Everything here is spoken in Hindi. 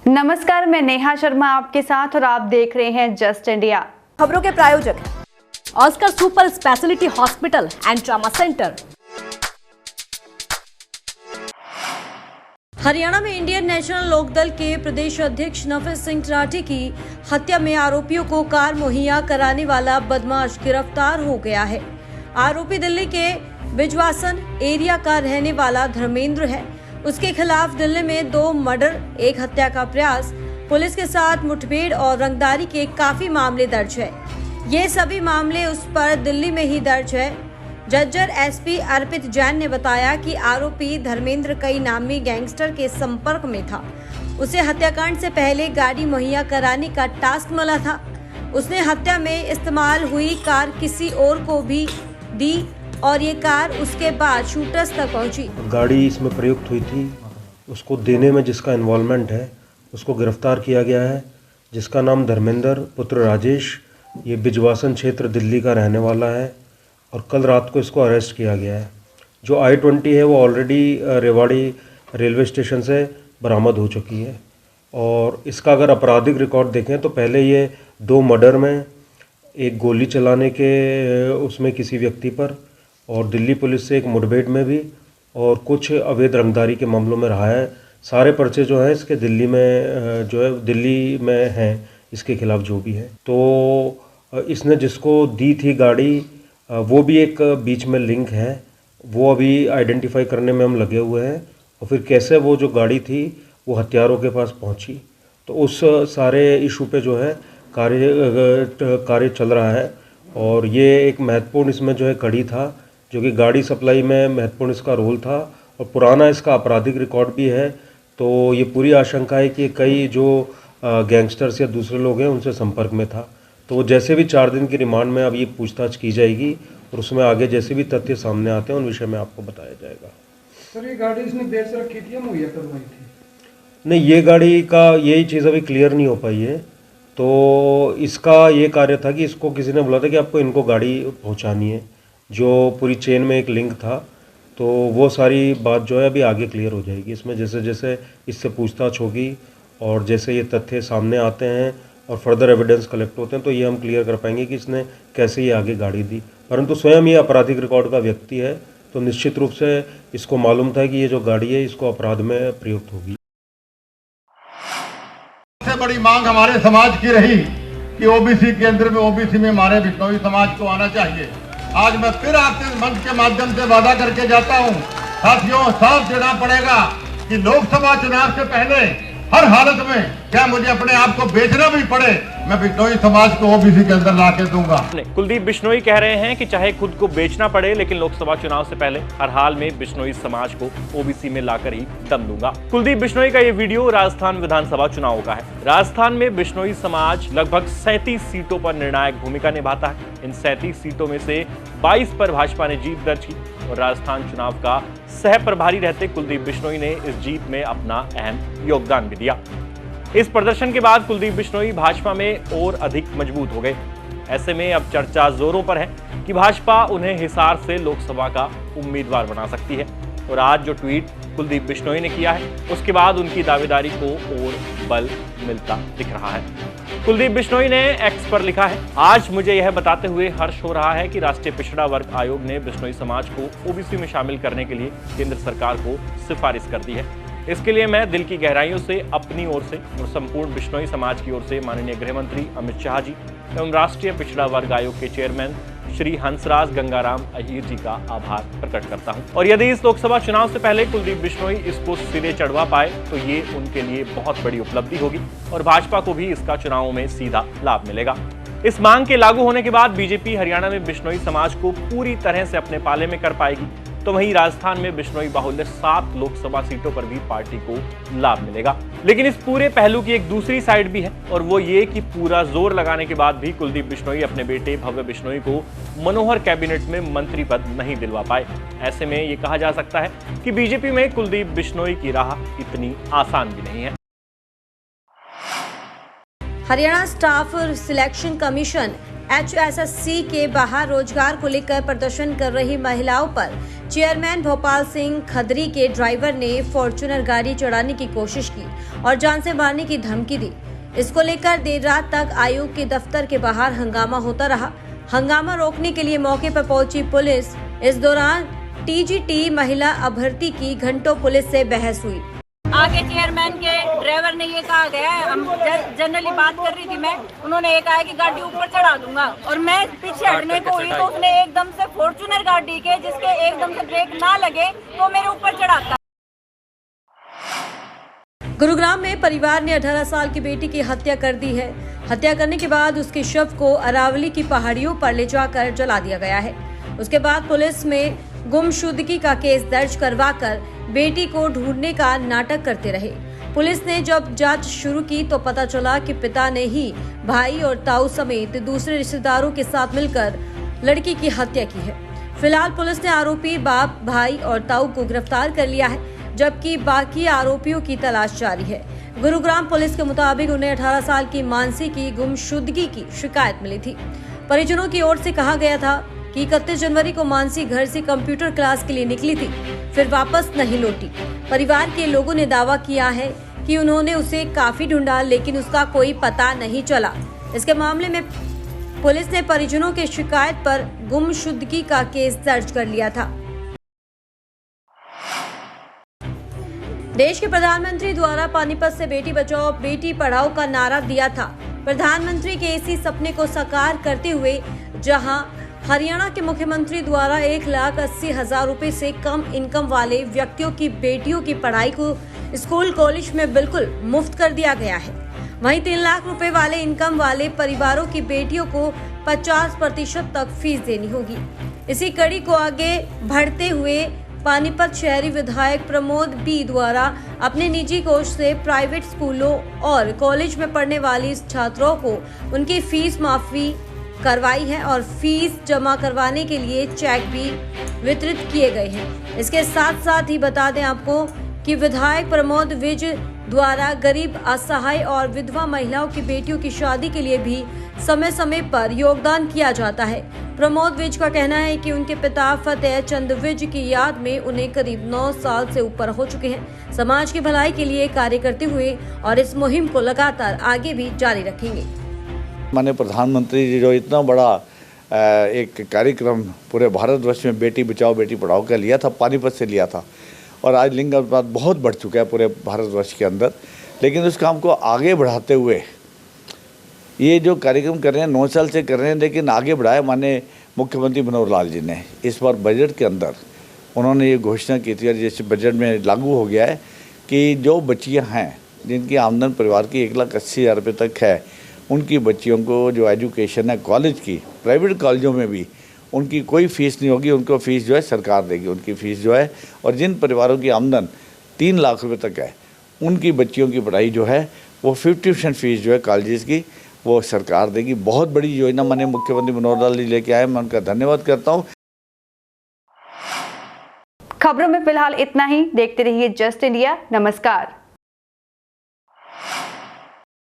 नमस्कार, मैं नेहा शर्मा आपके साथ और आप देख रहे हैं जस्ट इंडिया। खबरों के प्रायोजक Oscar super speciality hospital and trauma centre. Haryana में इंडियन नेशनल लोकदल के प्रदेश अध्यक्ष नफे सिंह राठी की हत्या में आरोपियों को कार मुहैया कराने वाला बदमाश गिरफ्तार हो गया है। आरोपी दिल्ली के बिजवासन एरिया का रहने वाला धर्मेंद्र है। उसके खिलाफ दिल्ली में 2 मर्डर, 1 हत्या का प्रयास, पुलिस के साथ मुठभेड़ और रंगदारी के काफी मामले दर्ज है। ये सभी मामले उस पर दिल्ली में ही दर्ज है। जज्जर एसपी अर्पित जैन ने बताया कि आरोपी धर्मेंद्र कई नामी गैंगस्टर के संपर्क में था। उसे हत्याकांड से पहले गाड़ी मुहैया कराने का टास्क मिला था। उसने हत्या में इस्तेमाल हुई कार किसी और को भी दी और ये कार उसके बाद शूटर्स तक पहुंची। गाड़ी इसमें प्रयुक्त हुई थी, उसको देने में जिसका इन्वॉल्वमेंट है उसको गिरफ्तार किया गया है, जिसका नाम धर्मेंद्र पुत्र राजेश, ये बिजवासन क्षेत्र दिल्ली का रहने वाला है और कल रात को इसको अरेस्ट किया गया है। जो I-20 है वो ऑलरेडी रेवाड़ी रेलवे स्टेशन से बरामद हो चुकी है और इसका अगर आपराधिक रिकॉर्ड देखें तो पहले ये 2 मर्डर में, एक गोली चलाने के उसमें किसी व्यक्ति पर और दिल्ली पुलिस से एक मुठभेड़ में भी और कुछ अवैध रंगदारी के मामलों में रहा है। सारे पर्चे जो हैं इसके दिल्ली में जो है दिल्ली में हैं इसके खिलाफ जो भी है। तो इसने जिसको दी थी गाड़ी वो भी एक बीच में लिंक है, वो अभी आइडेंटिफाई करने में हम लगे हुए हैं और फिर कैसे वो जो गाड़ी थी वो हथियारों के पास पहुंची, तो उस सारे इशू पे जो है कार्य चल रहा है। और ये एक महत्वपूर्ण इसमें जो है कड़ी था, जो कि गाड़ी सप्लाई में महत्वपूर्ण इसका रोल था और पुराना इसका आपराधिक रिकॉर्ड भी है। तो ये पूरी आशंका है कि कई जो गैंगस्टर्स या दूसरे लोग हैं उनसे संपर्क में था। तो वो जैसे भी 4 दिन की रिमांड में अब ये पूछताछ की जाएगी और उसमें आगे जैसे भी तथ्य सामने आते हैं उन विषय में आपको बताया जाएगा। सर, ये गाड़ी इसने देर से रखी थी या मुहैया करवाई थी? नहीं, ये गाड़ी का यही चीज़ अभी क्लियर नहीं हो पाई है। तो इसका ये कार्य था कि इसको किसी ने बोला था कि आपको इनको गाड़ी पहुंचानी है, जो पूरी चेन में एक लिंक था। तो वो सारी बात जो है अभी आगे क्लियर हो जाएगी। इसमें जैसे जैसे इससे पूछताछ होगी और जैसे ये तथ्य सामने आते हैं और फर्दर एविडेंस कलेक्ट होते हैं तो ये हम क्लियर कर पाएंगे कि इसने कैसे ये आगे गाड़ी दी। परंतु स्वयं ये आपराधिक रिकॉर्ड का व्यक्ति है तो निश्चित रूप से इसको मालूम था कि ये जो गाड़ी है इसको अपराध में प्रयुक्त होगी। सबसे बड़ी मांग हमारे समाज की रही कि ओबीसी केंद्र में ओबीसी में हमारे बिश्नोई समाज को आना चाहिए। आज मैं फिर आपके मंच के माध्यम से वादा करके जाता हूं, साथियों, साफ देना पड़ेगा कि लोकसभा चुनाव से पहले हर हालत में क्या मुझे अपने आप को बेचना भी पड़े, मैं बिश्नोई समाज को ओबीसी के अंदर ला के दूंगा। कुलदीप बिश्नोई कह रहे हैं कि चाहे खुद को बेचना पड़े लेकिन लोकसभा चुनाव से पहले हर हाल में बिश्नोई समाज को ओबीसी में लाकर ही दम दूंगा। कुलदीप बिश्नोई का ये वीडियो राजस्थान विधानसभा चुनाव का है। राजस्थान में बिश्नोई समाज लगभग 37 सीटों पर निर्णायक भूमिका निभाता है। इन 37 सीटों में से 22 पर भाजपा ने जीत दर्ज की और राजस्थान चुनाव का सह प्रभारी रहते कुलदीप बिश्नोई ने इस जीत में अपना अहम योगदान भी दिया। इस प्रदर्शन के बाद कुलदीप बिश्नोई भाजपा में और अधिक मजबूत हो गए। ऐसे में अब चर्चा जोरों पर है कि भाजपा उन्हें हिसार से लोकसभा का उम्मीदवार बना सकती है। और आज जो ट्वीट कुलदीप बिश्नोई ने किया है उसके बाद उनकी दावेदारी को और बल मिलता दिख रहा है। कुलदीप बिश्नोई ने एक्स पर लिखा है, आज मुझे यह बताते हुए हर्ष हो रहा है कि राष्ट्रीय पिछड़ा वर्ग आयोग ने बिश्नोई समाज को ओबीसी में शामिल करने के लिए केंद्र सरकार को सिफारिश कर दी है। इसके लिए मैं दिल की गहराइयों से अपनी ओर से और संपूर्ण बिश्नोई समाज की ओर से माननीय गृह मंत्री अमित शाह जी एवं राष्ट्रीय पिछड़ा वर्ग आयोग के चेयरमैन श्री हंसराज गंगाराम अहीर जी का आभार प्रकट करता हूं। और यदि इस लोकसभा चुनाव से पहले कुलदीप बिश्नोई इसको सिरे चढ़वा पाए तो ये उनके लिए बहुत बड़ी उपलब्धि होगी और भाजपा को भी इसका चुनावों में सीधा लाभ मिलेगा। इस मांग के लागू होने के बाद बीजेपी हरियाणा में बिश्नोई समाज को पूरी तरह से अपने पाले में कर पाएगी, तो वहीं राजस्थान में बिश्नोई बाहुल्य 7 लोकसभा सीटों पर भी पार्टी को लाभ मिलेगा। लेकिन इस पूरे पहलू की एक दूसरी साइड भी है और वो ये कि पूरा जोर लगाने के बाद भी कुलदीप बिश्नोई अपने बेटे भव्य बिश्नोई को मनोहर कैबिनेट में मंत्री पद नहीं दिलवा पाए। ऐसे में ये कहा जा सकता है कि बीजेपी में कुलदीप बिश्नोई की राह इतनी आसान भी नहीं है। Haryana staff selection commission HSSC के बाहर रोजगार को लेकर प्रदर्शन कर रही महिलाओं पर चेयरमैन भोपाल सिंह खदरी के ड्राइवर ने फॉर्च्यूनर गाड़ी चढ़ाने की कोशिश की और जान से मारने की धमकी दी। इसको लेकर देर रात तक आयोग के दफ्तर के बाहर हंगामा होता रहा। हंगामा रोकने के लिए मौके पर पहुंची पुलिस। इस दौरान TGT महिला अभ्यर्थी की घंटों पुलिस से बहस हुई। आगे चेयरमैन के ड्राइवर ने ये कहा गया है, हम जनरली बात कर रही थी मैं, उन्होंने ये कहा है कि गाड़ी ऊपर चढ़ा दूंगा और मैं पीछे हटने को हुई तो उसने एकदम से फॉर्च्यूनर गाड़ी के जिसके एकदम से ब्रेक ना लगे तो मेरे ऊपर चढ़ाता। गुरुग्राम में परिवार ने 18 साल की बेटी की हत्या कर दी है। हत्या करने के बाद उसके शव को अरावली की पहाड़ियों पर ले जाकर जला दिया गया है। उसके बाद पुलिस में गुमशुदगी का केस दर्ज करवाकर बेटी को ढूंढने का नाटक करते रहे। पुलिस ने जब जांच शुरू की तो पता चला कि पिता ने ही भाई और ताऊ समेत दूसरे रिश्तेदारों के साथ मिलकर लड़की की हत्या की है। फिलहाल पुलिस ने आरोपी बाप, भाई और ताऊ को गिरफ्तार कर लिया है, जबकि बाकी आरोपियों की तलाश जारी है। गुरुग्राम पुलिस के मुताबिक उन्हें 18 साल की मानसी की गुमशुदगी की शिकायत मिली थी। परिजनों की ओर से कहा गया था कि 31 जनवरी को मानसी घर से कंप्यूटर क्लास के लिए निकली थी, फिर वापस नहीं लौटी। परिवार के लोगों ने दावा किया है कि उन्होंने उसे काफी ढूंढा लेकिन उसका कोई पता नहीं चला। इसके मामले में पुलिस ने परिजनों के शिकायत पर गुमशुदगी का केस दर्ज कर लिया था। देश के प्रधानमंत्री द्वारा पानीपत से बेटी बचाओ बेटी पढ़ाओ का नारा दिया था। प्रधानमंत्री के इसी सपने को साकार करते हुए जहां हरियाणा के मुख्यमंत्री द्वारा 1,80,000 रुपए से कम इनकम वाले व्यक्तियों की बेटियों की पढ़ाई को स्कूल कॉलेज में बिल्कुल मुफ्त कर दिया गया है, वहीं 3 लाख रुपए वाले इनकम वाले परिवारों की बेटियों को 50% तक फीस देनी होगी। इसी कड़ी को आगे बढ़ते हुए पानीपत शहरी विधायक प्रमोद बी द्वारा अपने निजी कोष से प्राइवेट स्कूलों और कॉलेज में पढ़ने वाली छात्रों को उनकी फीस माफी करवाई है और फीस जमा करवाने के लिए चेक भी वितरित किए गए हैं। इसके साथ साथ ही बता दें आपको कि विधायक प्रमोद विज द्वारा गरीब, असहाय और विधवा महिलाओं की बेटियों की शादी के लिए भी समय समय पर योगदान किया जाता है। प्रमोद विज का कहना है कि उनके पिता फतेह चंद विज की याद में उन्हें करीब 9 साल से ऊपर हो चुके हैं। समाज की भलाई के लिए कार्य करते हुए और इस मुहिम को लगातार आगे भी जारी रखेंगे। माननीय प्रधानमंत्री जी जो इतना बड़ा एक कार्यक्रम पूरे भारतवर्ष में बेटी बचाओ बेटी पढ़ाओ का लिया था, पानीपत से लिया था और आज लिंग अनुपात बहुत बढ़ चुका है पूरे भारतवर्ष के अंदर, लेकिन उस काम को आगे बढ़ाते हुए ये जो कार्यक्रम कर रहे हैं 9 साल से कर रहे हैं, लेकिन आगे बढ़ाया माननीय मुख्यमंत्री मनोहर लाल जी ने। इस बार बजट के अंदर उन्होंने ये घोषणा की थी और जैसे बजट में लागू हो गया है कि जो बच्चियाँ हैं जिनकी आमदन परिवार की 1,80,000 रुपये तक है, उनकी बच्चियों को जो एजुकेशन है कॉलेज की, प्राइवेट कॉलेजों में भी उनकी कोई फ़ीस नहीं होगी, उनको फ़ीस जो है सरकार देगी उनकी फ़ीस जो है। और जिन परिवारों की आमदन 3 लाख रुपए तक है, उनकी बच्चियों की पढ़ाई जो है वो 50% फ़ीस जो है कॉलेजेस की वो सरकार देगी। बहुत बड़ी योजना माननीय मुख्यमंत्री मनोहर लाल जी लेके आए, मैं उनका धन्यवाद करता हूँ। खबरों में फिलहाल इतना ही। देखते रहिए जस्ट इंडिया। नमस्कार।